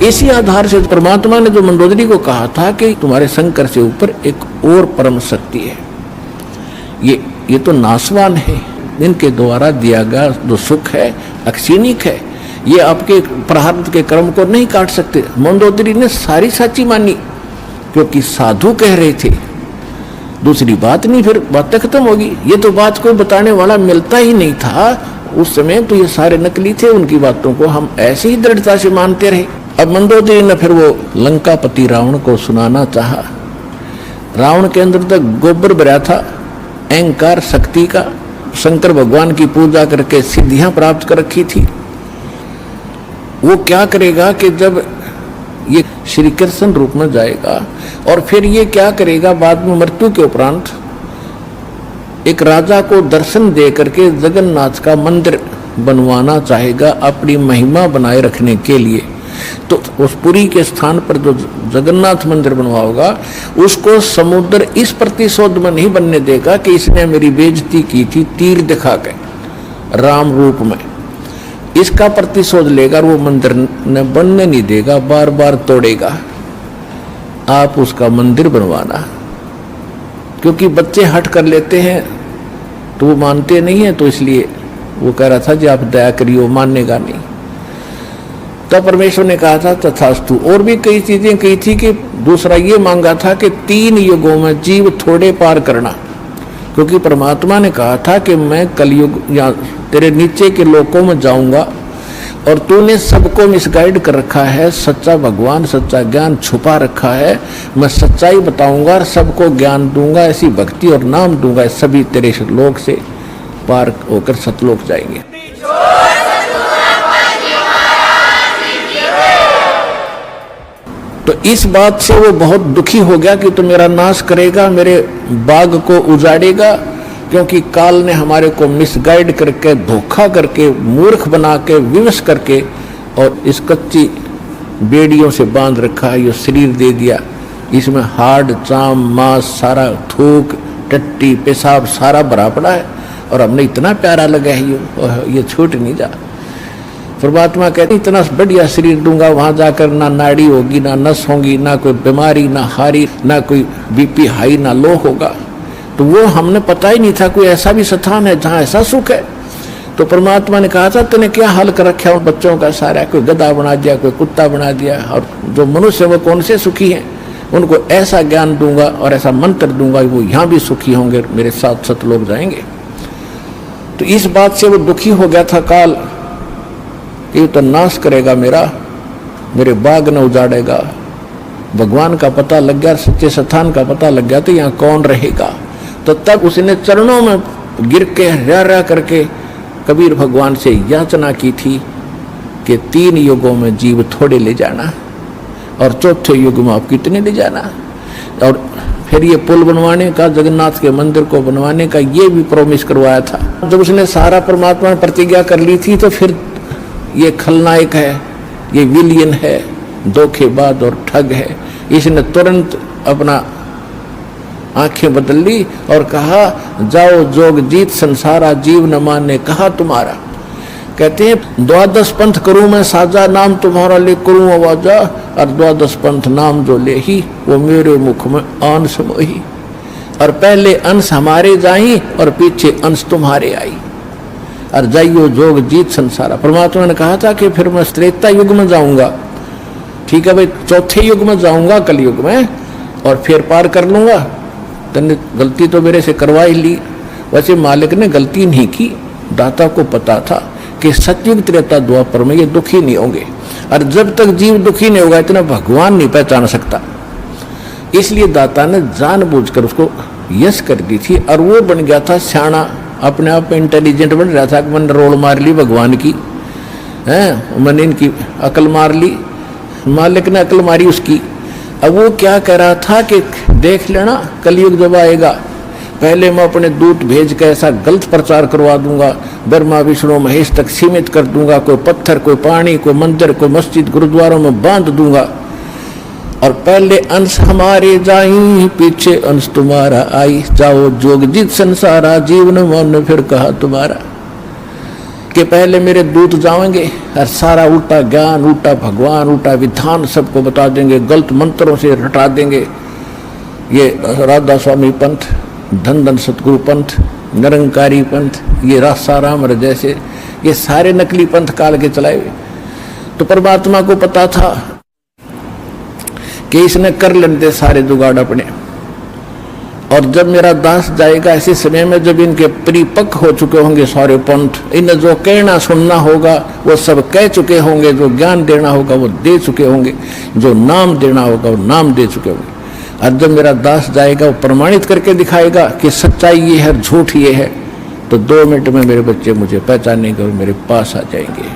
इसी आधार से परमात्मा ने जो मंदोदरी को कहा था कि तुम्हारे शंकर से ऊपर एक और परम शक्ति है, ये तो नाशवान है, इनके द्वारा दिया गया जो सुख है अक्षीणिक है, ये आपके प्रारब्ध के कर्म को नहीं काट सकते। मंदोदरी ने सारी सच्ची मानी क्योंकि साधु कह रहे थे, दूसरी बात नहीं, फिर बातें खत्म होगी। ये तो बात कोई बताने वाला मिलता ही नहीं था उस समय, तो ये सारे नकली थे, उनकी बातों को हम ऐसे ही दृढ़ता से मानते रहे। अब मंदोदरी ने फिर वो लंकापति रावण को सुनाना चाहा। रावण के अंदर तक गोबर भरा था अहंकार शक्ति का, शंकर भगवान की पूजा करके सिद्धियां प्राप्त कर रखी थी। वो क्या करेगा कि जब ये श्री कृष्ण रूप में जाएगा और फिर ये क्या करेगा बाद में मृत्यु के उपरांत, एक राजा को दर्शन दे करके जगन्नाथ का मंदिर बनवाना चाहेगा अपनी महिमा बनाए रखने के लिए। तो उस पुरी के स्थान पर जो जगन्नाथ मंदिर बनवाओगा उसको समुद्र इस प्रतिशोध में नहीं बनने देगा कि इसने मेरी बेइज्जती की थी तीर दिखा के राम रूप में, इसका प्रतिशोध लेगा, वो मंदिर न बनने नहीं देगा, बार बार तोड़ेगा। आप उसका मंदिर बनवाना, क्योंकि बच्चे हट कर लेते हैं तो वो मानते नहीं है, तो इसलिए वो कह रहा था जी आप दया करिए, मानेगा नहीं। तो परमेश्वर ने कहा था तथास्तु। और भी कई चीजें कही थी कि दूसरा ये मांगा था कि 3 युगों में जीव थोड़े पार करना, क्योंकि परमात्मा ने कहा था कि मैं कलयुग या तेरे नीचे के लोकों में जाऊंगा और तूने सबको मिसगाइड कर रखा है, सच्चा भगवान सच्चा ज्ञान छुपा रखा है, मैं सच्चाई बताऊंगा और सबको ज्ञान दूंगा, ऐसी भक्ति और नाम दूंगा, सभी तेरे लोक से पार होकर सतलोक जाएंगे। तो इस बात से वो बहुत दुखी हो गया कि तो मेरा नाश करेगा, मेरे बाग को उजाड़ेगा, क्योंकि काल ने हमारे को मिसगाइड करके धोखा करके मूर्ख बना के विवश करके और इस कच्ची बेड़ियों से बांध रखा है, ये शरीर दे दिया, इसमें हाड़ चाम मांस सारा थूक टट्टी पेशाब सारा भरा पड़ा है और हमने इतना प्यारा लगा है ये छूट नहीं जा। परमात्मा कहते इतना बढ़िया शरीर दूंगा, वहां जाकर ना नाड़ी होगी ना नस होगी ना कोई बीमारी ना हारी ना कोई बीपी हाई ना लो होगा। तो वो हमने पता ही नहीं था कोई ऐसा भी स्थान है जहाँ ऐसा सुख है। तो परमात्मा ने कहा था तूने क्या हाल कर रखा उन बच्चों का सारा, कोई गधा बना दिया कोई कुत्ता बना दिया, और जो मनुष्य वो कौन से सुखी हैं, उनको ऐसा ज्ञान दूंगा और ऐसा मंत्र दूंगा वो यहाँ भी सुखी होंगे, मेरे साथ सतलोक जाएंगे। तो इस बात से वो दुखी हो गया था काल कि तो नाश करेगा मेरे बाग न उजाड़ेगा। भगवान का पता लग गया, सच्चे स्थान का पता लग गया तो यहाँ कौन रहेगा। तो तब उसने चरणों में गिर के रा करके कबीर भगवान से याचना की थी कि 3 युगों में जीव थोड़े ले जाना और चौथे युग में आप कितने ले जाना। और फिर ये पुल बनवाने का, जगन्नाथ के मंदिर को बनवाने का ये भी प्रॉमिस करवाया था। जब उसने सारा परमात्मा ने प्रतिज्ञा कर ली थी तो फिर ये खलनायक है, ये विलियन है, धोखेबाज और ठग है, इसने तुरंत अपना आंखें बदल ली और कहा जाओ जोग जीत संसारा जीव न माने कहा तुम्हारा। कहते हैं 12 पंथ करूं मैं साजा नाम तुम्हारा ले करूं आवाजा, और 12 पंथ नाम जो ले ही वो मेरे मुख में आन समोही। और पहले अंश हमारे जाई और पीछे अंश तुम्हारे आई, और जाइयो जोग जीत संसारा। परमात्मा ने कहा था कि फिर मैं त्रेता युग में जाऊंगा, ठीक है भाई, चौथे युग में जाऊंगा कलयुग में और फिर पार कर लूंगा। तूने गलती तो मेरे से करवा ही ली। वैसे मालिक ने गलती नहीं की, दाता को पता था कि सतयुग त्रेता द्वापर में ये दुखी नहीं होंगे, और जब तक जीव दुखी नहीं होगा इतना भगवान नहीं पहचान सकता। इसलिए दाता ने जानबूझकर उसको यश कर दी थी, और वो बन गया था सियाना, अपने आप में इंटेलिजेंट बन रहा था कि मैंने रोल मार ली भगवान की, मैंने इनकी अकल मार ली, मालिक ने अकल मारी उसकी। अब वो क्या कह रहा था कि देख लेना कलयुग जब आएगा पहले मैं अपने दूत भेज के ऐसा गलत प्रचार करवा दूंगा, ब्रह्मा विष्णु महेश तक सीमित कर दूंगा, कोई पत्थर कोई पानी कोई मंदिर कोई मस्जिद गुरुद्वारों में बांध दूंगा, और पहले अंश हमारे जाई पीछे अंश तुम्हारा आई, जाओ जोग जीत संसारा जीवन मन फिर कहा तुम्हारा। कि पहले मेरे दूत जाएंगे और सारा उल्टा ज्ञान, उल्टा भगवान, उल्टा विधान सबको बता देंगे, गलत मंत्रों से हटा देंगे। ये राधा स्वामी पंथ, धन धन सतगुरु पंथ, निरंकारी पंथ, ये रासाराम जैसे ये सारे नकली पंथ काल के चलाए हुए। तो परमात्मा को पता था कि इसने कर लेते सारे जुगाड़ अपने। और जब मेरा दास जाएगा ऐसे समय में जब इनके परिपक्व हो चुके होंगे सारे पंथ, इन्हें जो कहना सुनना होगा वो सब कह चुके होंगे, जो ज्ञान देना होगा वो दे चुके होंगे, जो नाम देना होगा वो नाम दे चुके होंगे। और जब मेरा दास जाएगा वो प्रमाणित करके दिखाएगा कि सच्चाई ये है, झूठ ये है, तो 2 मिनट में मेरे बच्चे मुझे पहचानेंगे और मेरे पास आ जाएंगे।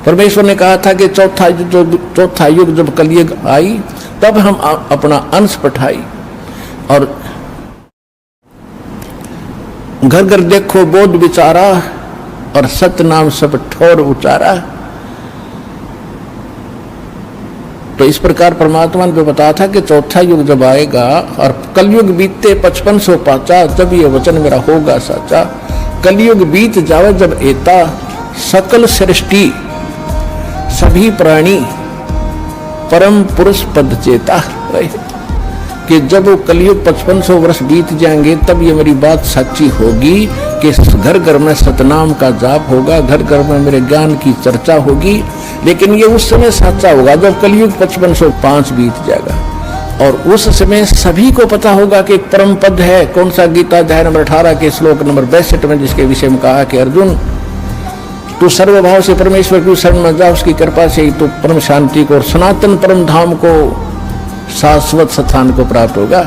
परमेश्वर ने कहा था कि चौथा युग जब कलयुग आई तब हम अपना अंश पठाई और घर घर देखो बोध विचारा और सत्य नाम सब ठोर उचारा। तो इस प्रकार परमात्मा ने बताया था कि चौथा युग जब आएगा और कलयुग बीतते 5500 पाचा, जब ये वचन मेरा होगा साचा। कलयुग बीत जावे जब एता सकल सृष्टि सभी प्राणी परम पुरुष पद चेता। कि जब वो कलयुग 5500 वर्ष बीत जाएंगे तब ये मेरी बात सच्ची होगी कि घर घर में सतनाम का जाप होगा, घर घर में मेरे ज्ञान की चर्चा होगी। लेकिन ये उस समय सच्चा होगा जब कलयुग 5505 बीत जाएगा और उस समय सभी को पता होगा कि एक परम पद है। कौन सा? गीता अध्याय नंबर 18 के श्लोक नंबर 62 में, जिसके विषय में कहा कि अर्जुन तू सर्वभाव से परमेश्वर की शरण में जा, उसकी कृपा से ही तू परम शांति को और सनातन परम धाम को, शाश्वत स्थान को प्राप्त होगा।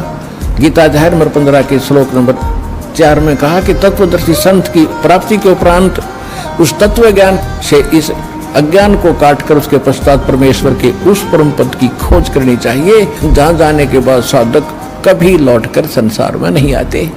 गीता अध्याय नंबर 15 के श्लोक नंबर 4 में कहा कि तत्वदर्शी संत की प्राप्ति के उपरांत उस तत्व ज्ञान से इस अज्ञान को काटकर उसके पश्चात परमेश्वर के उस परम पद की खोज करनी चाहिए, जहां जाने के बाद साधक कभी लौटकर संसार में नहीं आते।